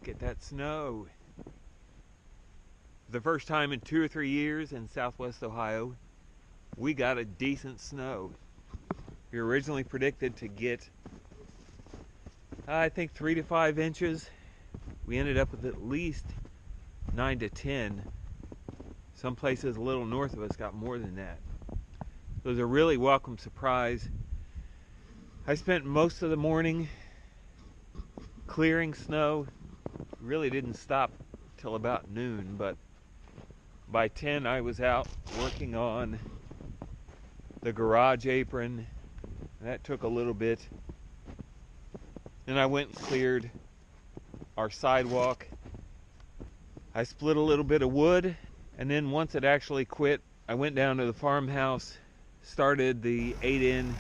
Look at that snow. The first time in 2 or 3 years in Southwest Ohio, we got a decent snow. We were originally predicted to get, I think, 3 to 5 inches. We ended up with at least 9 to 10. Some places a little north of us got more than that. It was a really welcome surprise. I spent most of the morning clearing snow. Really didn't stop till about noon, but by 10 I was out working on the garage apron. That took a little bit. Then I went and cleared our sidewalk. I split a little bit of wood, and then once it actually quit, I went down to the farmhouse, started the 8-in,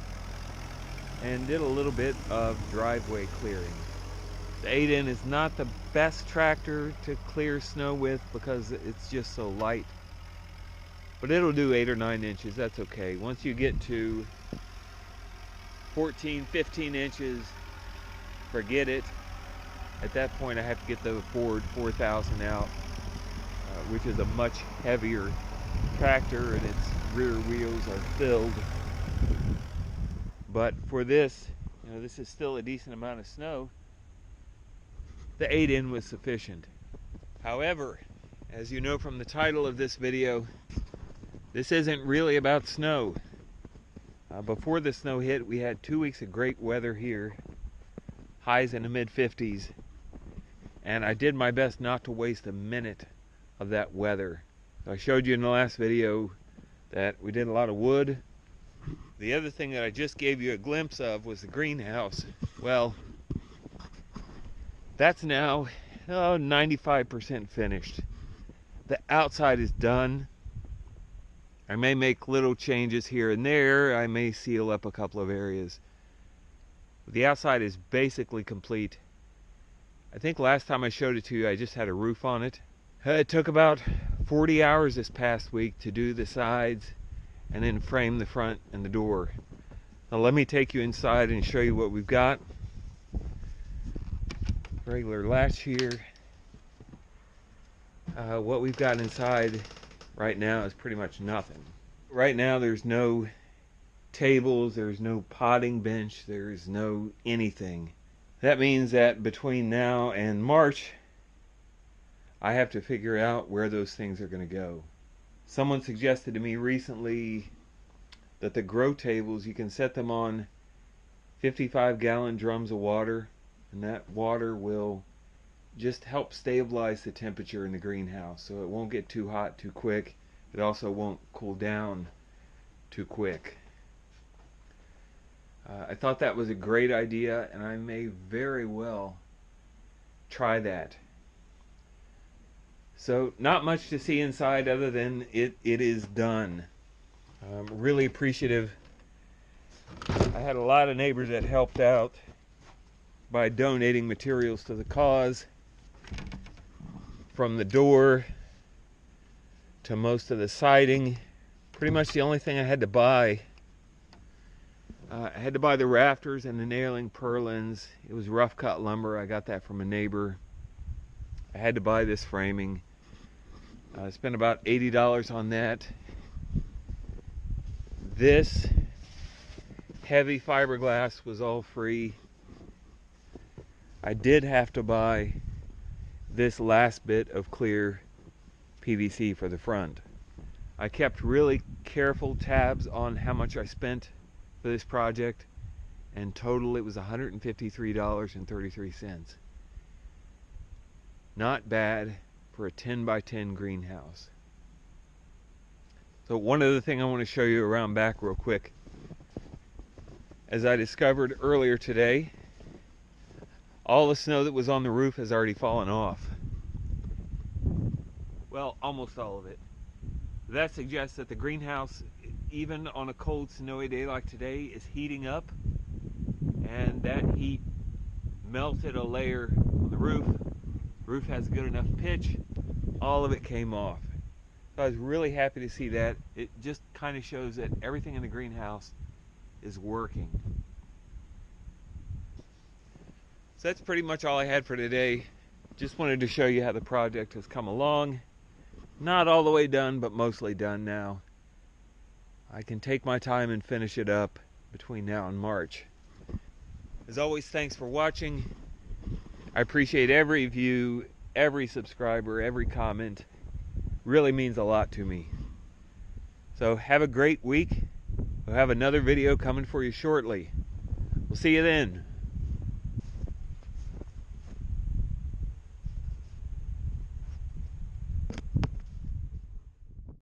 and did a little bit of driveway clearing. The 8-in is not the best tractor to clear snow with because it's just so light, but it'll do 8 or 9 inches. That's okay. Once you get to 14, 15 inches, forget it. At that point I have to get the Ford 4000 out, which is a much heavier tractor and its rear wheels are filled. But for this, this is still a decent amount of snow. The 8-in was sufficient. However, as you know from the title of this video, this isn't really about snow. Before the snow hit, we had 2 weeks of great weather here, highs in the mid-50s, and I did my best not to waste a minute of that weather. I showed you in the last video that we did a lot of wood. The other thing that I just gave you a glimpse of was the greenhouse. Well, that's now 95% finished. The outside is done. I may make little changes here and there. I may seal up a couple of areas. The outside is basically complete. I think last time I showed it to you, I just had a roof on it. It took about 40 hours this past week to do the sides and then frame the front and the door. Now let me take you inside and show you what we've got. Regular latch here. What we've got inside right now is pretty much nothing. Right now there's no tables, there's no potting bench, there's no anything. That means that between now and March, I have to figure out where those things are going to go. Someone suggested to me recently that the grow tables, you can set them on 55-gallon drums of water, and that water will just help stabilize the temperature in the greenhouse so it won't get too hot too quick. It also won't cool down too quick. I thought that was a great idea, and I may very well try that. So not much to see inside other than it is done. I'm really appreciative. I had a lot of neighbors that helped out by donating materials to the cause, from the door to most of the siding. Pretty much the only thing I had to buy, I had to buy the rafters and the nailing purlins. It was rough cut lumber. I got that from a neighbor. I had to buy this framing. I spent about $80 on that. This heavy fiberglass was all free. I did have to buy this last bit of clear PVC for the front. I kept really careful tabs on how much I spent for this project, and total it was $153.33. Not bad for a 10 by 10 greenhouse. So one other thing I want to show you around back real quick. As I discovered earlier today, all the snow that was on the roof has already fallen off. Well, almost all of it. That suggests that the greenhouse, even on a cold, snowy day like today, is heating up, and that heat melted a layer on the roof. Roof has good enough pitch. All of it came off. So I was really happy to see that. It just kind of shows that everything in the greenhouse is working. So that's pretty much all I had for today. just wanted to show you how the project has come along. Not all the way done, but mostly done now. I can take my time and finish it up between now and March. As always, thanks for watching. I appreciate every view, every subscriber, every comment. Really means a lot to me. So have a great week. We'll have another video coming for you shortly. We'll see you then.